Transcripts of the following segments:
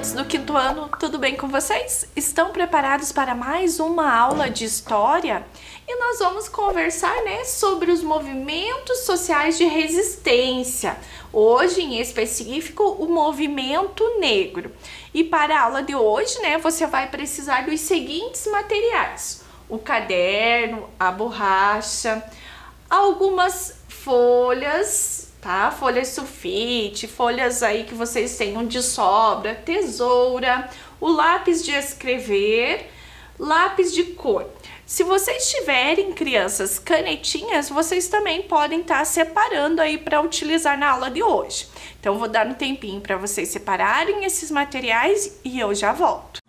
estudantes do quinto ano, tudo bem com vocês? Estão preparados para mais uma aula de história? E nós vamos conversar, sobre os movimentos sociais de resistência. Hoje, em específico, o movimento negro. E para a aula de hoje, você vai precisar dos seguintes materiais: o caderno, a borracha, algumas folhas, tá? Folhas sulfite, folhas aí que vocês tenham de sobra, tesoura, o lápis de escrever, lápis de cor. Se vocês tiverem, crianças, canetinhas, vocês também podem estar separando aí para utilizar na aula de hoje. Então, vou dar um tempinho para vocês separarem esses materiais e eu já volto.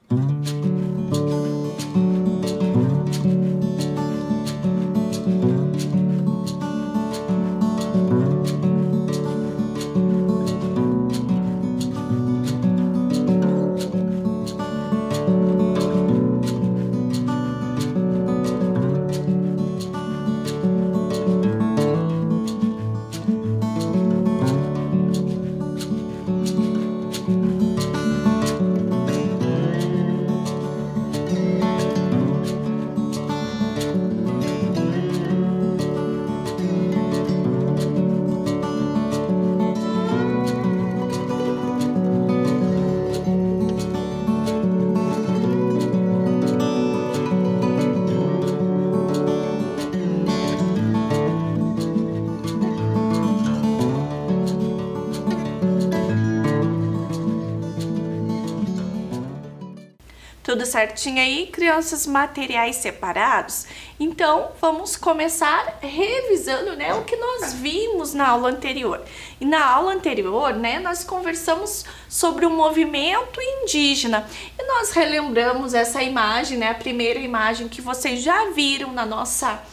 Tudo certinho aí, crianças? Materiais separados? Então, vamos começar revisando, o que nós vimos na aula anterior. E na aula anterior, nós conversamos sobre o movimento indígena. E nós relembramos essa imagem, a primeira imagem que vocês já viram na nossa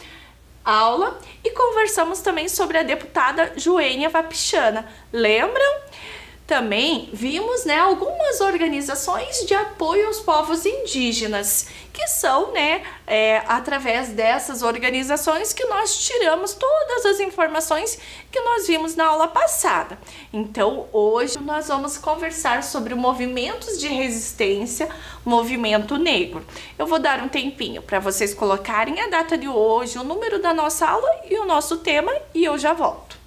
aula. E conversamos também sobre a deputada Joênia Wapichana. Lembram? Também vimos, algumas organizações de apoio aos povos indígenas, que são, através dessas organizações que nós tiramos todas as informações que nós vimos na aula passada. Então, hoje nós vamos conversar sobre movimentos de resistência, movimento negro. Eu vou dar um tempinho para vocês colocarem a data de hoje, o número da nossa aula e o nosso tema, e eu já volto.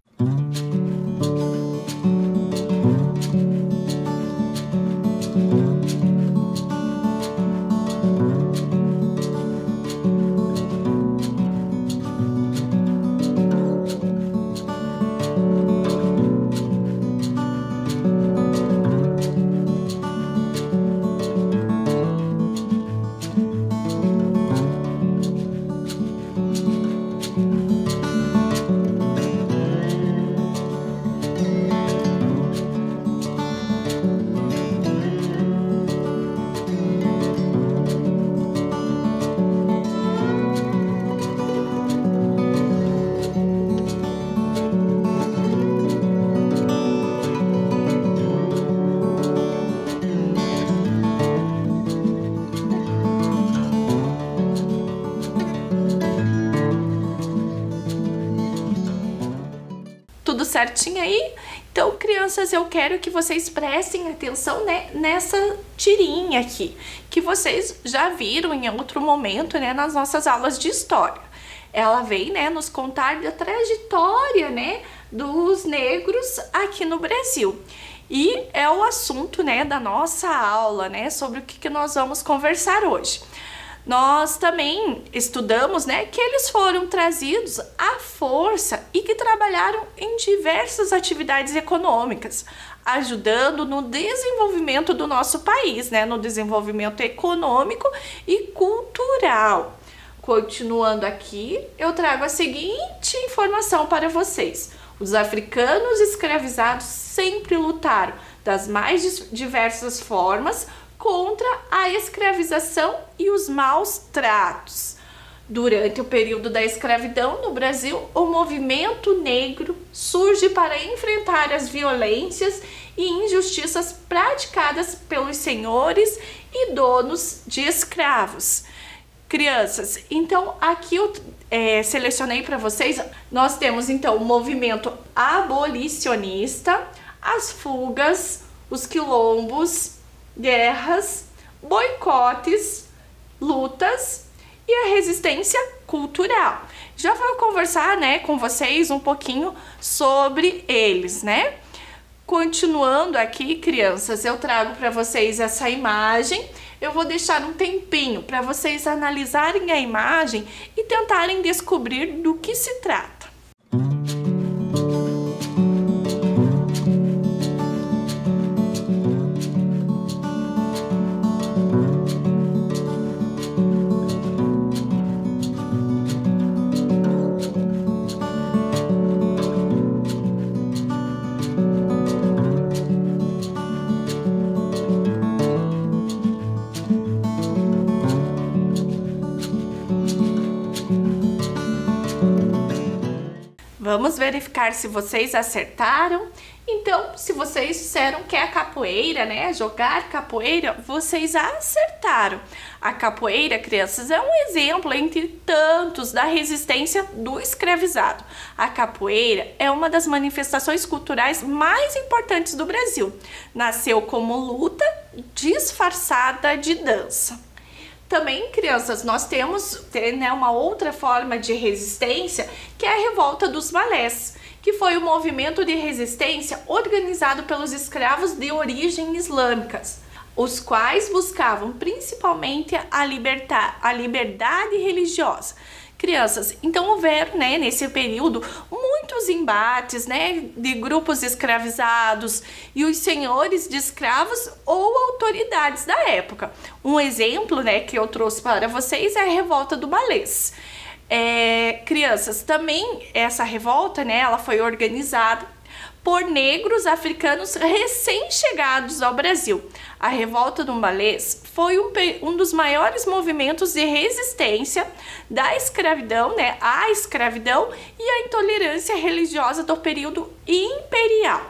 Tudo certinho aí? Então, crianças, eu quero que vocês prestem atenção, nessa tirinha aqui, que vocês já viram em outro momento, nas nossas aulas de história. Ela vem, nos contar da trajetória, dos negros aqui no Brasil. E é o assunto, da nossa aula, sobre o que nós vamos conversar hoje. Nós também estudamos, que eles foram trazidos à força e que trabalharam em diversas atividades econômicas, ajudando no desenvolvimento do nosso país, no desenvolvimento econômico e cultural. Continuando aqui, eu trago a seguinte informação para vocês: os africanos escravizados sempre lutaram das mais diversas formas contra a escravização e os maus tratos. Durante o período da escravidão no Brasil, o movimento negro surge para enfrentar as violências e injustiças praticadas pelos senhores e donos de escravos. Crianças, então aqui eu selecionei para vocês, nós temos então o movimento abolicionista, as fugas, os quilombos, guerras, boicotes, lutas e a resistência cultural. Já vou conversar, né, com vocês um pouquinho sobre eles, né? Continuando aqui, crianças, eu trago para vocês essa imagem. Eu vou deixar um tempinho para vocês analisarem a imagem e tentarem descobrir do que se trata. Vamos verificar se vocês acertaram. Então, se vocês disseram que é a capoeira, né? Jogar capoeira, vocês acertaram. A capoeira, crianças, é um exemplo entre tantos da resistência do escravizado. A capoeira é uma das manifestações culturais mais importantes do Brasil. Nasceu como luta disfarçada de dança. Também, crianças, nós temos, né, uma outra forma de resistência, que é a revolta dos malés, que foi um movimento de resistência organizado pelos escravos de origem islâmicas, os quais buscavam principalmente a liberdade religiosa. Crianças, então houveram, né, nesse período muitos embates, né, de grupos escravizados e os senhores de escravos ou autoridades da época. Um exemplo, né, que eu trouxe para vocês é a revolta do Malês. Crianças, também essa revolta, né, ela foi organizada por negros africanos recém-chegados ao Brasil. A revolta do Malês foi um dos maiores movimentos de resistência da escravidão, né, à escravidão e à intolerância religiosa do período imperial.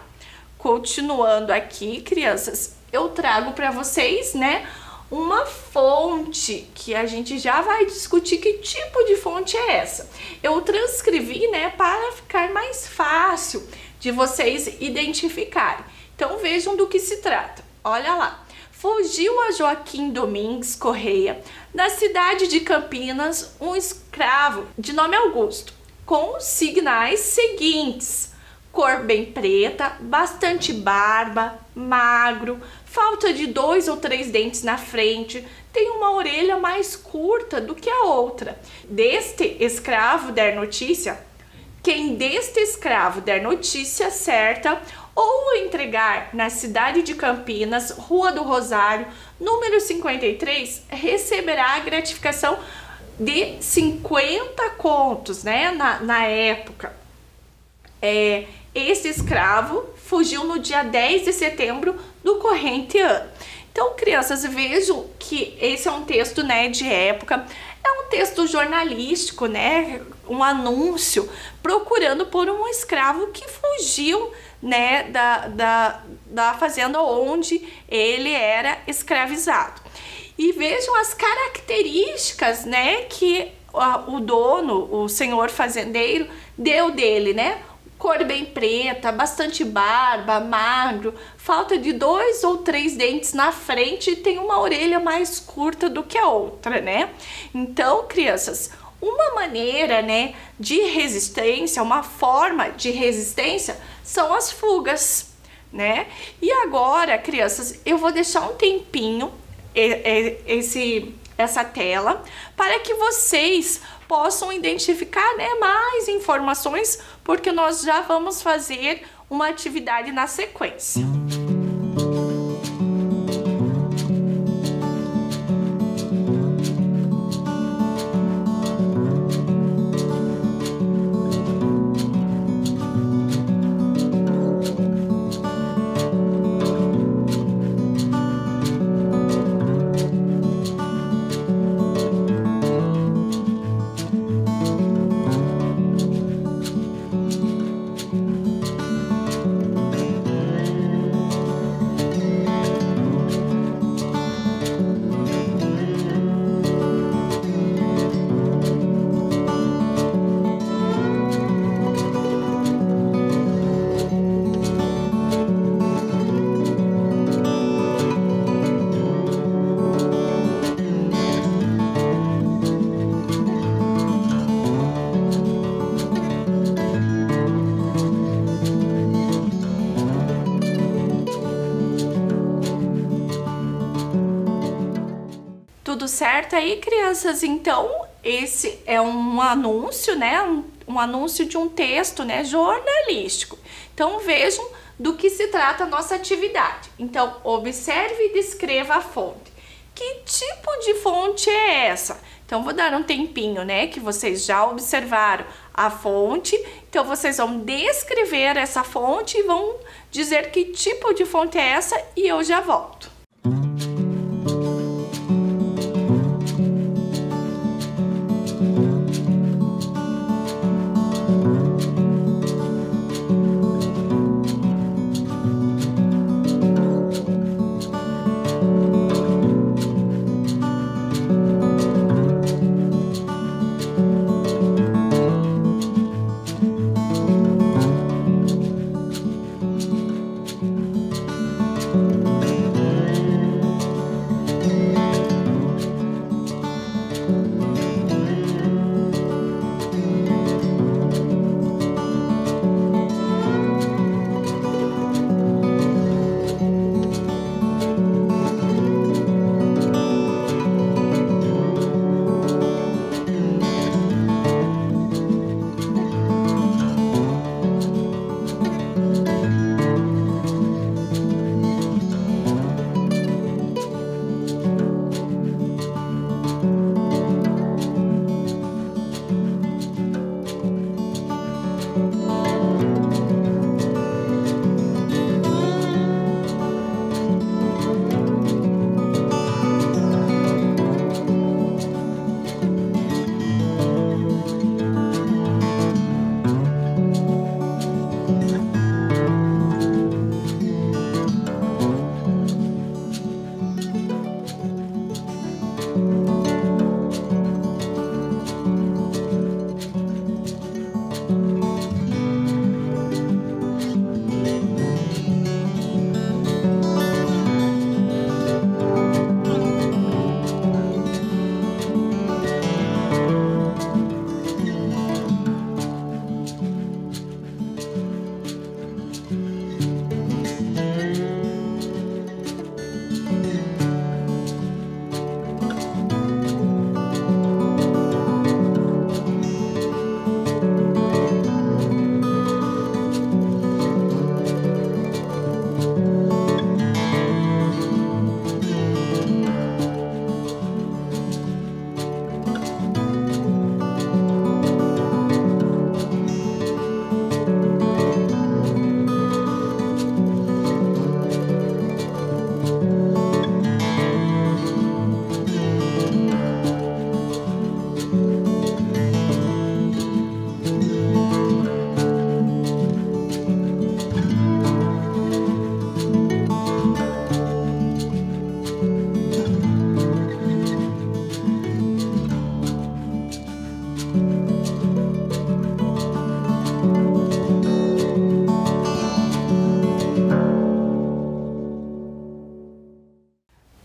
Continuando aqui, crianças, eu trago para vocês, né, uma fonte que a gente já vai discutir que tipo de fonte é essa. Eu transcrevi, né, para ficar mais fácil de vocês identificarem. Então vejam do que se trata. Olha lá. Fugiu a Joaquim Domingues Correia, da cidade de Campinas, um escravo de nome Augusto, com os signais seguintes: cor bem preta, bastante barba, magro, falta de 2 ou 3 dentes na frente, tem uma orelha mais curta do que a outra. Deste escravo der notícia, quem deste escravo der notícia certa ou o entregar na cidade de Campinas, Rua do Rosário, número 53, receberá a gratificação de 50 contos, né, na época. Esse escravo fugiu no dia 10 de setembro do corrente ano. Então, crianças, vejam que esse é um texto, né, de época, é um texto jornalístico, né, um anúncio procurando por um escravo que fugiu, né, da fazenda onde ele era escravizado. E vejam as características, né, que o dono, o senhor fazendeiro, deu dele, né? Cor bem preta, bastante barba, magro, falta de 2 ou 3 dentes na frente e tem uma orelha mais curta do que a outra, né? Então, crianças, uma maneira, né, de resistência, uma forma de resistência são as fugas, né? E agora, crianças, eu vou deixar um tempinho essa tela para que vocês possam identificar, né, mais informações, porque nós já vamos fazer uma atividade na sequência. certo aí, crianças? Então, esse é um anúncio, né? Um anúncio de um texto, né? Jornalístico. Então, vejam do que se trata a nossa atividade. Então, observe e descreva a fonte. Que tipo de fonte é essa? Então, vou dar um tempinho, né? Que vocês já observaram a fonte. Então, vocês vão descrever essa fonte e vão dizer que tipo de fonte é essa e eu já volto.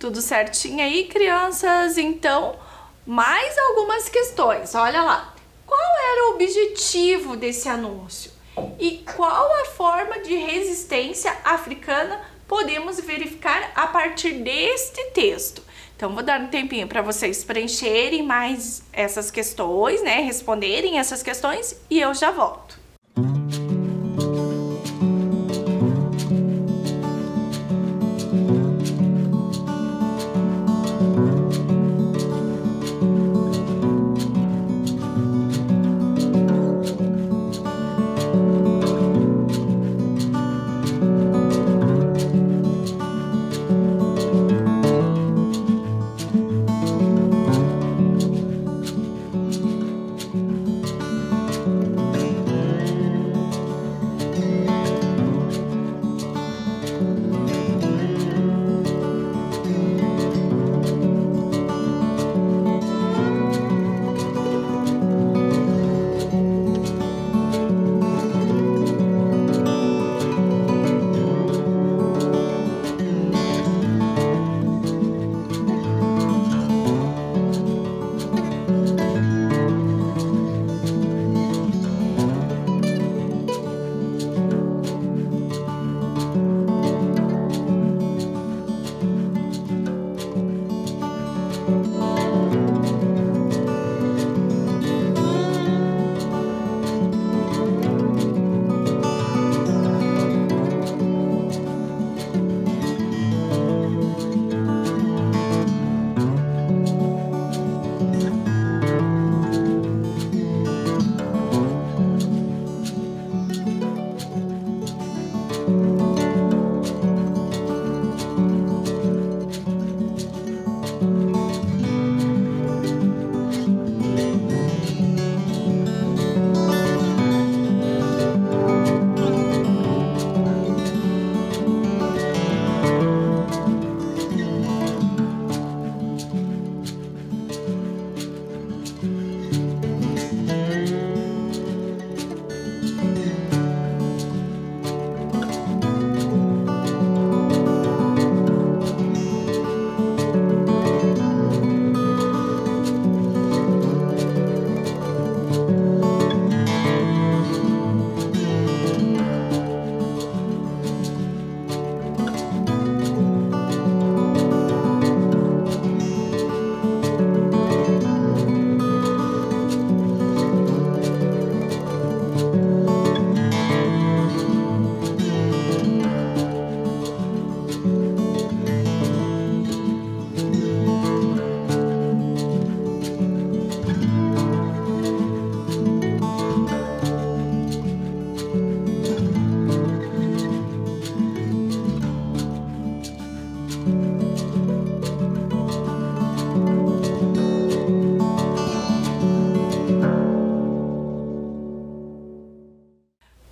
Tudo certinho aí, crianças? Então, mais algumas questões. Olha lá. Qual era o objetivo desse anúncio? E qual a forma de resistência africana podemos verificar a partir deste texto? Então, vou dar um tempinho para vocês preencherem mais essas questões, né? Responderem essas questões e eu já volto.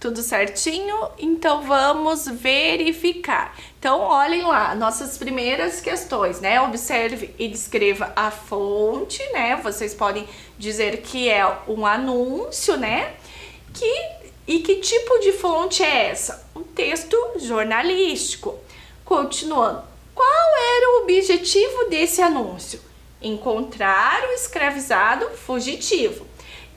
Tudo certinho? Então vamos verificar. Então olhem lá, nossas primeiras questões, né? Observe e descreva a fonte, né? Vocês podem dizer que é um anúncio, né? E que tipo de fonte é essa? Um texto jornalístico. Continuando, qual era o objetivo desse anúncio? Encontrar o escravizado fugitivo.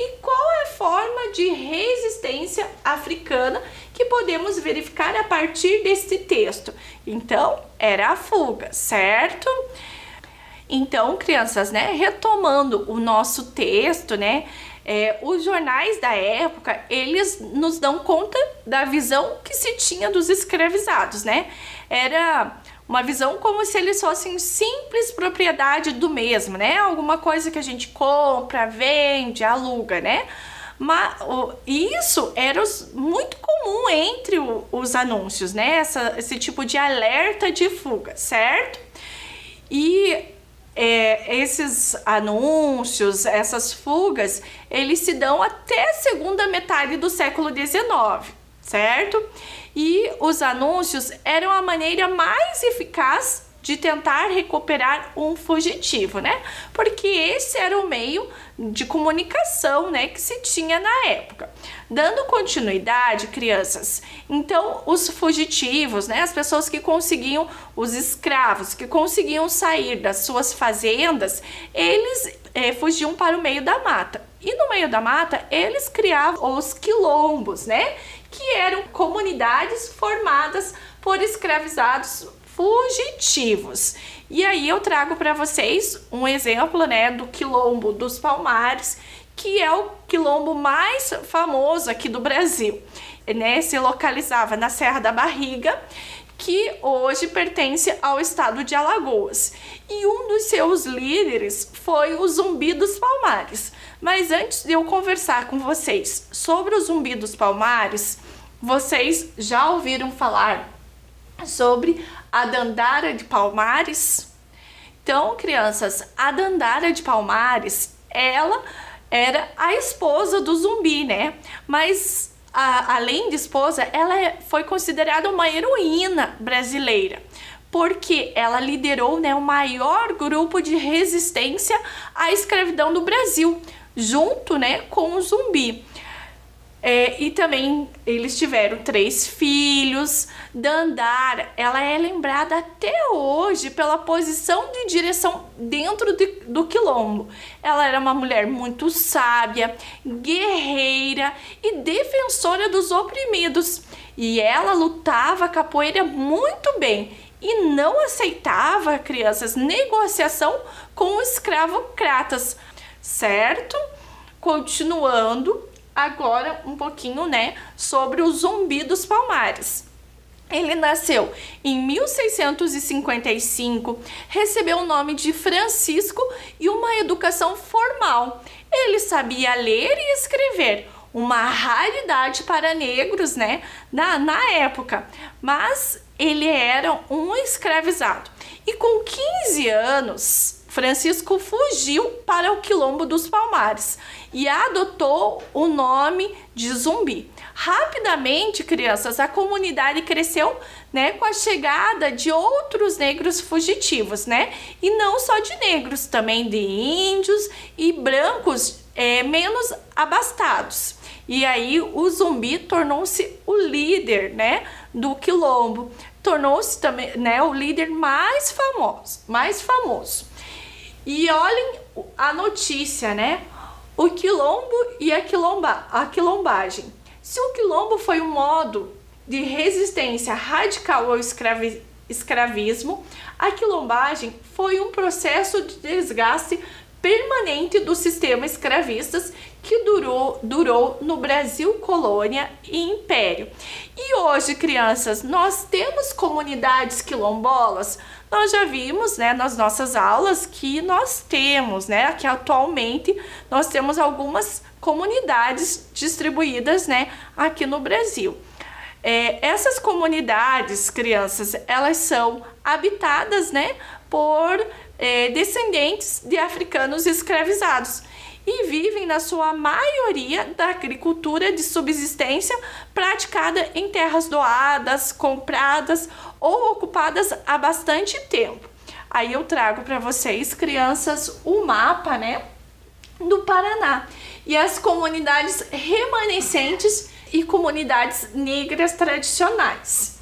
E qual é a forma de resistência africana que podemos verificar a partir desse texto? Então, era a fuga, certo? Então, crianças, né, retomando o nosso texto, né, os jornais da época, eles nos dão conta da visão que se tinha dos escravizados, né? Era uma visão como se eles fossem simples propriedade do mesmo, né? Alguma coisa que a gente compra, vende, aluga, né? Mas isso era muito comum entre os anúncios, né? Esse tipo de alerta de fuga, certo? E esses anúncios, essas fugas, eles se dão até a segunda metade do século XIX, certo? E os anúncios eram a maneira mais eficaz de tentar recuperar um fugitivo, né? Porque esse era o meio de comunicação, né, que se tinha na época. Dando continuidade, crianças, então os fugitivos, né, as pessoas que conseguiam, os escravos que conseguiam sair das suas fazendas, eles fugiam para o meio da mata. E no meio da mata, eles criavam os quilombos, né, que eram comunidades formadas por escravizados fugitivos. E aí eu trago para vocês um exemplo, né, do Quilombo dos Palmares, que é o quilombo mais famoso aqui do Brasil, né? Se localizava na Serra da Barriga, que hoje pertence ao estado de Alagoas. E um dos seus líderes foi o Zumbi dos Palmares. Mas antes de eu conversar com vocês sobre o Zumbi dos Palmares, vocês já ouviram falar sobre a Dandara de Palmares? Então, crianças, a Dandara de Palmares, ela era a esposa do Zumbi, né? Mas, além de esposa, ela foi considerada uma heroína brasileira, porque ela liderou, né, o maior grupo de resistência à escravidão do Brasil, junto, né, com o Zumbi. E também eles tiveram 3 filhos. Dandara, ela é lembrada até hoje pela posição de direção dentro do quilombo. Ela era uma mulher muito sábia, guerreira e defensora dos oprimidos. E ela lutava capoeira muito bem e não aceitava, crianças, negociação com escravocratas, certo? Continuando agora um pouquinho, né, sobre o Zumbi dos Palmares. Ele nasceu em 1655, recebeu o nome de Francisco e uma educação formal. Ele sabia ler e escrever, uma raridade para negros, né, na época, mas ele era um escravizado. E com 15 anos, Francisco fugiu para o Quilombo dos Palmares e adotou o nome de Zumbi. Rapidamente, crianças, a comunidade cresceu, né, com a chegada de outros negros fugitivos, né? E não só de negros, também de índios e brancos menos abastados. E aí o Zumbi tornou-se o líder, né, do quilombo. Tornou-se também, né, o líder mais famoso. E olhem a notícia, né? O quilombo e a quilombagem. Se o quilombo foi um modo de resistência radical ao escravismo, a quilombagem foi um processo de desgaste permanente do sistema escravista que durou no Brasil, colônia e império. E hoje, crianças, nós temos comunidades quilombolas. Nós já vimos, né, nas nossas aulas que nós temos, né, que atualmente nós temos algumas comunidades distribuídas, né, aqui no Brasil. Essas comunidades, crianças, elas são habitadas, né, por descendentes de africanos escravizados. e vivem na sua maioria da agricultura de subsistência praticada em terras doadas, compradas ou ocupadas há bastante tempo. Aí eu trago para vocês, crianças, o mapa, né, do Paraná e as comunidades remanescentes e comunidades negras tradicionais.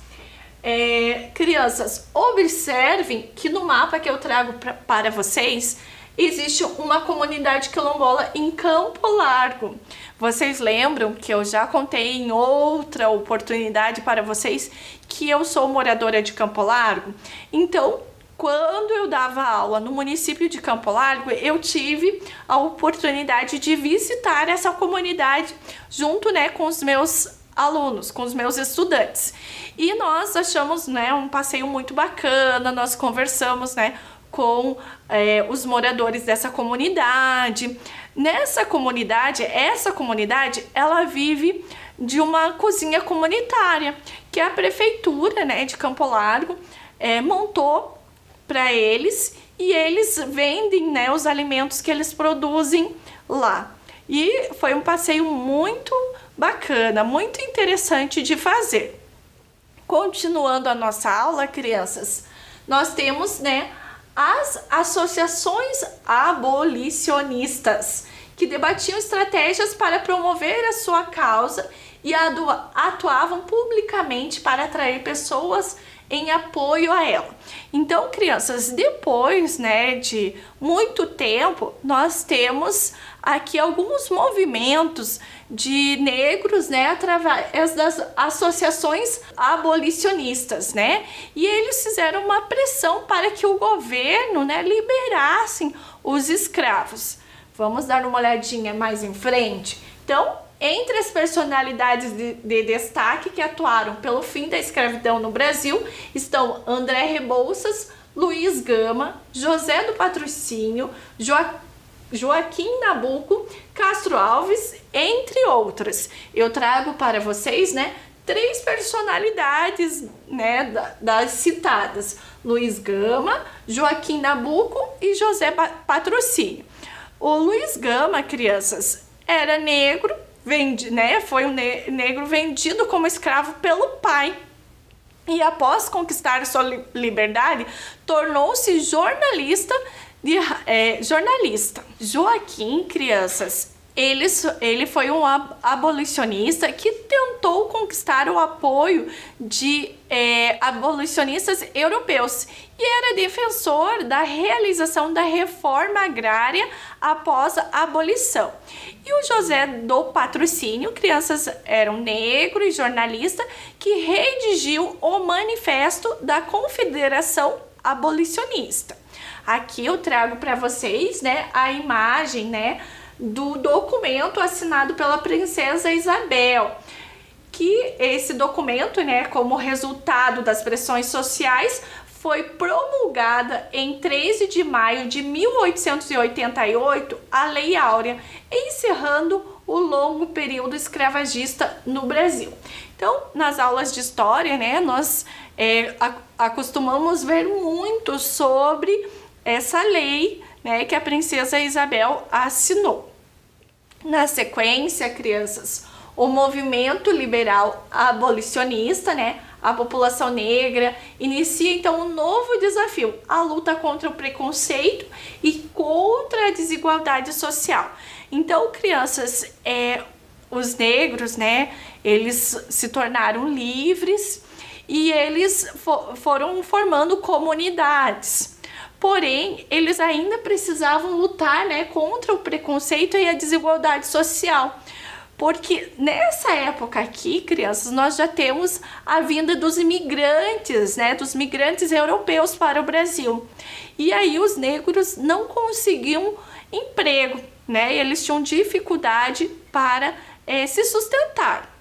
Crianças, observem que no mapa que eu trago para vocês, existe uma comunidade quilombola em Campo Largo. Vocês lembram que eu já contei em outra oportunidade para vocês que eu sou moradora de Campo Largo? Então, quando eu dava aula no município de Campo Largo, eu tive a oportunidade de visitar essa comunidade junto, né, com os meus alunos, com os meus estudantes. E nós achamos, né, um passeio muito bacana, nós conversamos, né, com os moradores dessa comunidade. Essa comunidade, ela vive de uma cozinha comunitária, que a prefeitura, né, de Campo Largo montou para eles, e eles vendem, né, os alimentos que eles produzem lá. E foi um passeio muito bacana, muito interessante de fazer. Continuando a nossa aula, crianças, nós temos, né, as associações abolicionistas, que debatiam estratégias para promover a sua causa e atuavam publicamente para atrair pessoas em apoio a ela. Então, crianças, depois, né, de muito tempo, nós temos aqui alguns movimentos de negros, né, através das associações abolicionistas, né, e eles fizeram uma pressão para que o governo, né, liberasse os escravos. Vamos dar uma olhadinha mais em frente? Então, entre as personalidades de destaque que atuaram pelo fim da escravidão no Brasil estão André Rebouças, Luiz Gama, José do Patrocínio, Joaquim Nabuco, Castro Alves, entre outras. Eu trago para vocês, né, 3 personalidades, né, das citadas: Luiz Gama, Joaquim Nabuco e José Patrocínio. O Luiz Gama, crianças, era negro, foi um negro vendido como escravo pelo pai. E após conquistar sua liberdade, tornou-se jornalista. Joaquim, crianças, ele foi um abolicionista que tentou conquistar o apoio de abolicionistas europeus e era defensor da realização da reforma agrária após a abolição. E o José do Patrocínio, crianças, era um negro e jornalista que redigiu o Manifesto da Confederação Abolicionista. Aqui eu trago para vocês, né, a imagem, né, do documento assinado pela princesa Isabel, que esse documento, né, como resultado das pressões sociais, foi promulgada em 13 de maio de 1888 a Lei Áurea, encerrando o longo período escravagista no Brasil. Então, nas aulas de história, né, nós acostumamos ver muito sobre essa lei, né, que a princesa Isabel assinou. Na sequência, crianças, o movimento liberal abolicionista, né, a população negra, inicia então um novo desafio, a luta contra o preconceito e contra a desigualdade social. Então, crianças, os negros, né, eles se tornaram livres e eles foram formando comunidades. Porém, eles ainda precisavam lutar, né, contra o preconceito e a desigualdade social. Porque nessa época aqui, crianças, nós já temos a vinda dos imigrantes, né, dos migrantes europeus para o Brasil. E aí os negros não conseguiam emprego, né, e eles tinham dificuldade para se sustentar.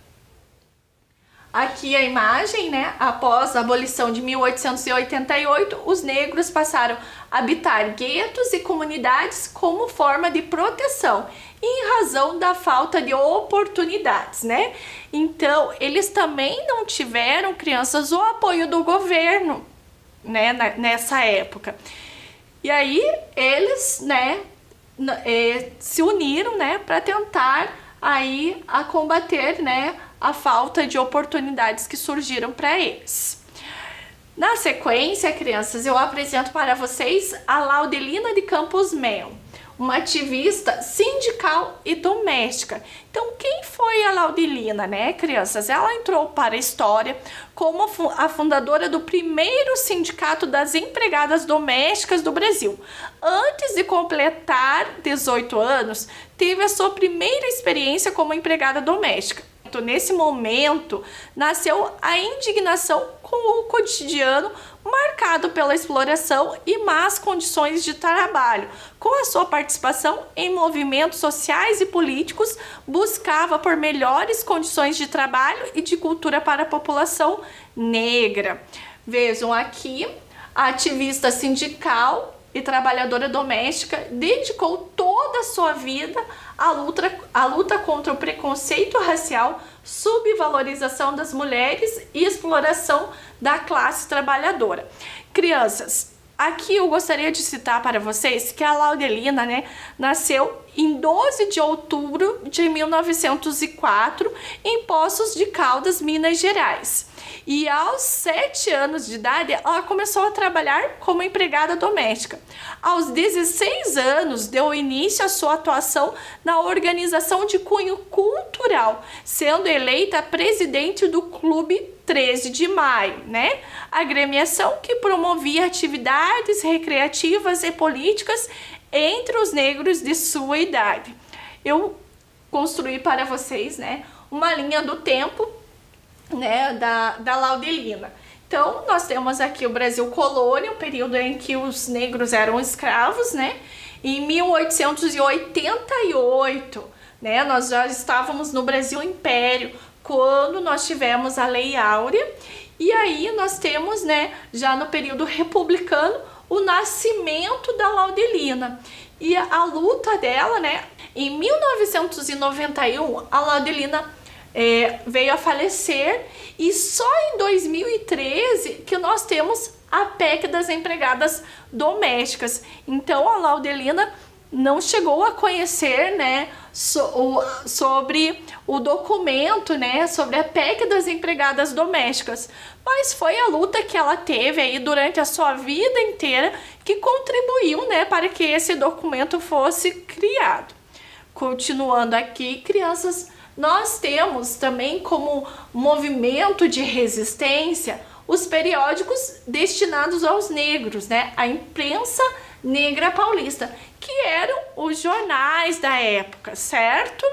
Aqui a imagem, né, após a abolição de 1888, os negros passaram a habitar guetos e comunidades como forma de proteção, em razão da falta de oportunidades, né? Então, eles também não tiveram, crianças, o apoio do governo, né, nessa época. E aí, eles, né, se uniram, né, para tentar aí a combater, né, a falta de oportunidades que surgiram para eles. Na sequência, crianças, eu apresento para vocês a Laudelina de Campos Melo, uma ativista sindical e doméstica. Então, quem foi a Laudelina, né, crianças? Ela entrou para a história como a fundadora do primeiro sindicato das empregadas domésticas do Brasil. Antes de completar 18 anos, teve a sua primeira experiência como empregada doméstica. Então, nesse momento, nasceu a indignação com o cotidiano marcado pela exploração e más condições de trabalho. Com a sua participação em movimentos sociais e políticos, buscava por melhores condições de trabalho e de cultura para a população negra. Vejam aqui, a ativista sindical e trabalhadora doméstica dedicou toda a sua vida à luta contra o preconceito racial, subvalorização das mulheres e exploração da classe trabalhadora. Crianças, aqui eu gostaria de citar para vocês que a Laudelina, né, nasceu em 12 de outubro de 1904 em Poços de Caldas, Minas Gerais. E aos 7 anos de idade, ela começou a trabalhar como empregada doméstica. Aos 16 anos, deu início à sua atuação na organização de cunho cultural, sendo eleita presidente do Clube 13 de Maio, né? A agremiação que promovia atividades recreativas e políticas entre os negros de sua idade. Eu construí para vocês, né, uma linha do tempo, né, da Laudelina. Então, nós temos aqui o Brasil colônia, o período em que os negros eram escravos, né? Em 1888, né, nós já estávamos no Brasil Império, quando nós tivemos a Lei Áurea. E aí nós temos, né, já no período republicano, o nascimento da Laudelina. E a luta dela, né, em 1991, a Laudelina veio a falecer, e só em 2013 que nós temos a PEC das empregadas domésticas. Então a Laudelina não chegou a conhecer, né, sobre o documento, né, sobre a PEC das empregadas domésticas, mas foi a luta que ela teve aí durante a sua vida inteira que contribuiu, né, para que esse documento fosse criado. Continuando aqui, crianças, nós temos também como movimento de resistência os periódicos destinados aos negros, né? A imprensa negra paulista, que eram os jornais da época, certo?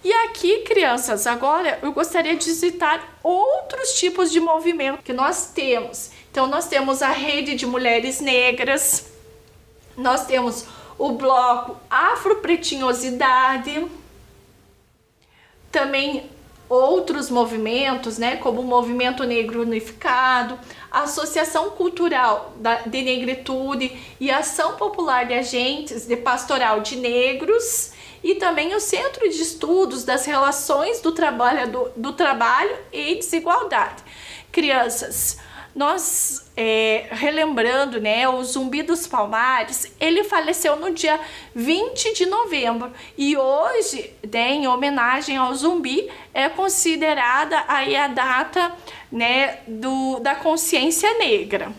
E aqui, crianças, agora eu gostaria de citar outros tipos de movimento que nós temos. Então, nós temos a Rede de Mulheres Negras, nós temos o Bloco Afropretinhosidade, também outros movimentos, né, como o Movimento Negro Unificado, a Associação Cultural de Negritude e Ação Popular de Agentes de Pastoral de Negros, e também o Centro de Estudos das Relações do Trabalho e Desigualdade. Crianças, nós relembrando, né, o Zumbi dos Palmares, ele faleceu no dia 20 de novembro e hoje, né, em homenagem ao Zumbi, é considerada aí a data, né, da consciência negra.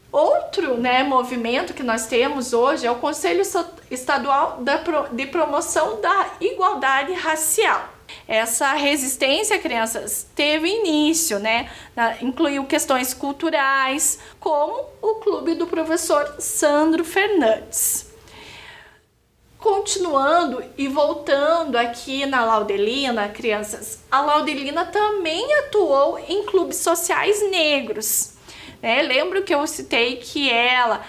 Outro, né, movimento que nós temos hoje é o Conselho Estadual de Promoção da Igualdade Racial. Essa resistência, crianças, teve início, né? Incluiu questões culturais, como o Clube do Professor Sandro Fernandes. Continuando e voltando aqui na Laudelina, crianças, a Laudelina também atuou em clubes sociais negros. Lembro que eu citei que ela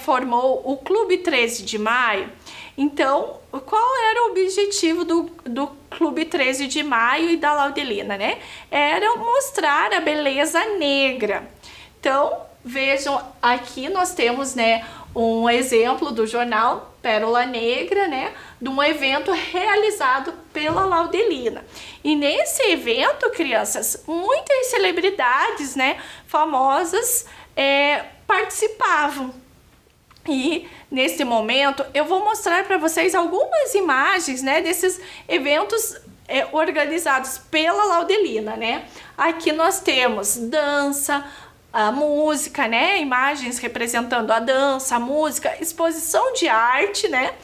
formou o Clube 13 de Maio. Então, qual era o objetivo do Clube 13 de Maio e da Laudelina, né? Era mostrar a beleza negra. Então, vejam, aqui nós temos, né, um exemplo do jornal Pérola Negra, né, de um evento realizado pela Laudelina. E nesse evento, crianças, muitas celebridades, né, famosas participavam. E nesse momento eu vou mostrar para vocês algumas imagens, né, desses eventos organizados pela Laudelina, né? Aqui nós temos dança, a música, né? Imagens representando a dança, a música, exposição de arte, né?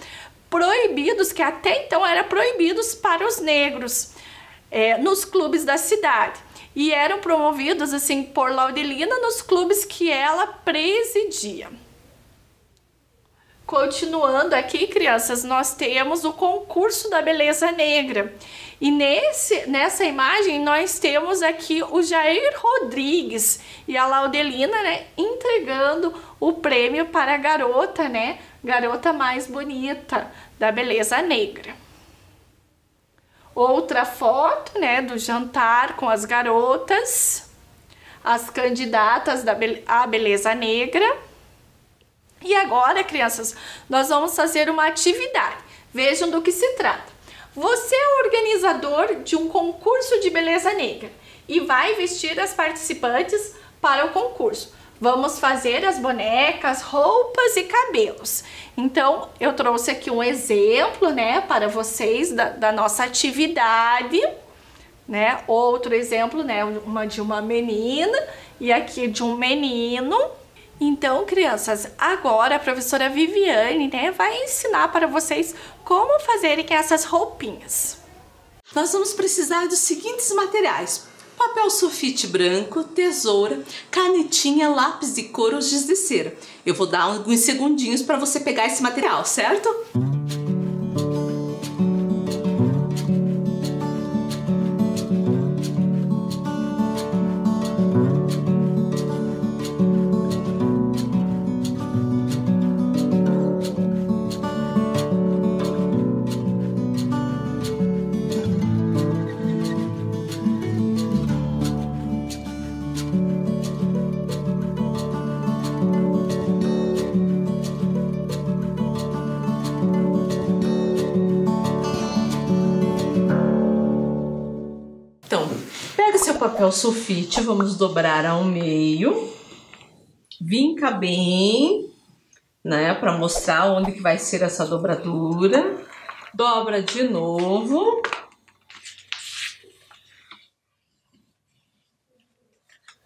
Proibidos, que até então eram proibidos para os negros nos clubes da cidade. E eram promovidos assim por Laudelina nos clubes que ela presidia. Continuando aqui, crianças, nós temos o concurso da beleza negra. E nessa imagem nós temos aqui o Jair Rodrigues e a Laudelina, né, entregando o prêmio para a garota, né, garota mais bonita da beleza negra. Outra foto, né, do jantar com as garotas, as candidatas à beleza negra. E agora, crianças, nós vamos fazer uma atividade. Vejam do que se trata. Você é o organizador de um concurso de beleza negra e vai vestir as participantes para o concurso. Vamos fazer as bonecas, roupas e cabelos. Então, eu trouxe aqui um exemplo, né, para vocês da nossa atividade, né? Outro exemplo, né, uma de uma menina e aqui de um menino. Então, crianças, agora a professora Viviane, né, vai ensinar para vocês como fazerem essas roupinhas. Nós vamos precisar dos seguintes materiais: papel sulfite branco, tesoura, canetinha, lápis de cor ou giz de cera. Eu vou dar alguns segundinhos para você pegar esse material, certo? Pega seu papel sulfite, vamos dobrar ao meio, vinca bem, né, para mostrar onde que vai ser essa dobradura. Dobra de novo.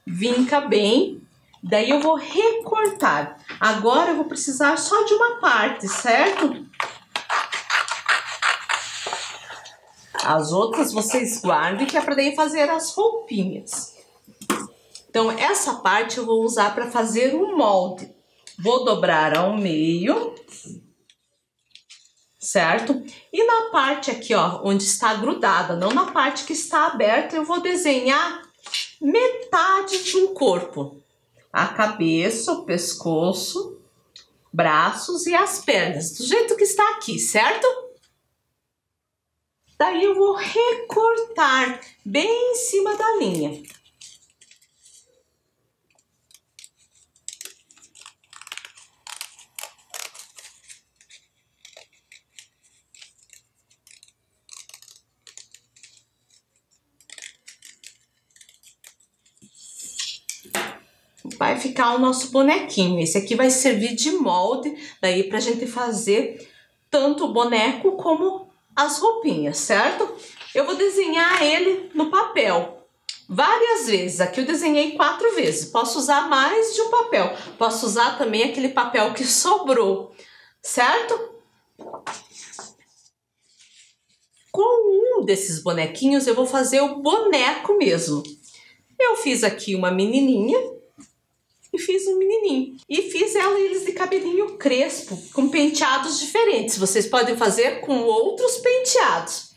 Vinca bem, daí eu vou recortar. Agora eu vou precisar só de uma parte, certo? As outras vocês guardem, que é para daí fazer as roupinhas. Então, essa parte eu vou usar para fazer o molde. Vou dobrar ao meio, certo? E na parte aqui, ó, onde está grudada, não na parte que está aberta, eu vou desenhar metade de um corpo. A cabeça, o pescoço, braços e as pernas, do jeito que está aqui, certo? Daí eu vou recortar bem em cima da linha. Vai ficar o nosso bonequinho. Esse aqui vai servir de molde, daí pra gente fazer tanto o boneco como as roupinhas, certo? Eu vou desenhar ele no papel várias vezes. Aqui eu desenhei 4 vezes. Posso usar mais de um papel. Posso usar também aquele papel que sobrou, certo? Com um desses bonequinhos eu vou fazer o boneco mesmo. Eu fiz aqui uma menininha e fiz um menininho. E fiz eles de cabelinho crespo, com penteados diferentes. Vocês podem fazer com outros penteados.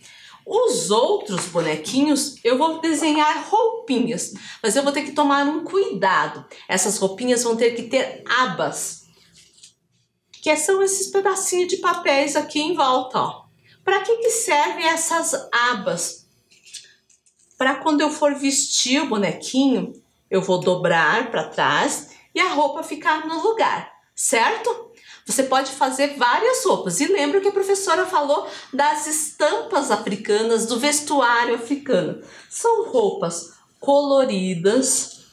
Os outros bonequinhos, eu vou desenhar roupinhas. Mas eu vou ter que tomar um cuidado. Essas roupinhas vão ter que ter abas. Que são esses pedacinhos de papéis aqui em volta, ó. Para que servem essas abas? Para quando eu for vestir o bonequinho, eu vou dobrar para trás e a roupa ficar no lugar, certo? Você pode fazer várias roupas. E lembra que a professora falou das estampas africanas, do vestuário africano. São roupas coloridas,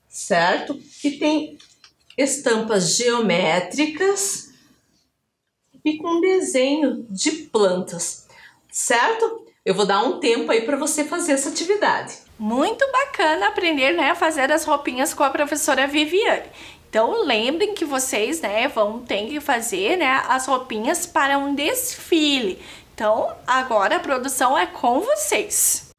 certo? Que tem estampas geométricas e com desenho de plantas, certo? Eu vou dar um tempo aí para você fazer essa atividade. Muito bacana aprender, né, a fazer as roupinhas com a professora Viviane. Então lembrem que vocês, né, vão ter que fazer, né, as roupinhas para um desfile. Então agora a produção é com vocês.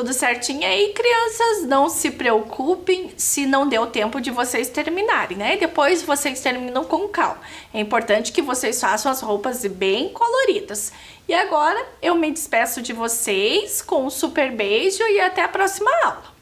tudo certinho aí, crianças, não se preocupem se não deu tempo de vocês terminarem, né? Depois vocês terminam com calma. É importante que vocês façam as roupas bem coloridas. E agora eu me despeço de vocês com um super beijo e até a próxima aula.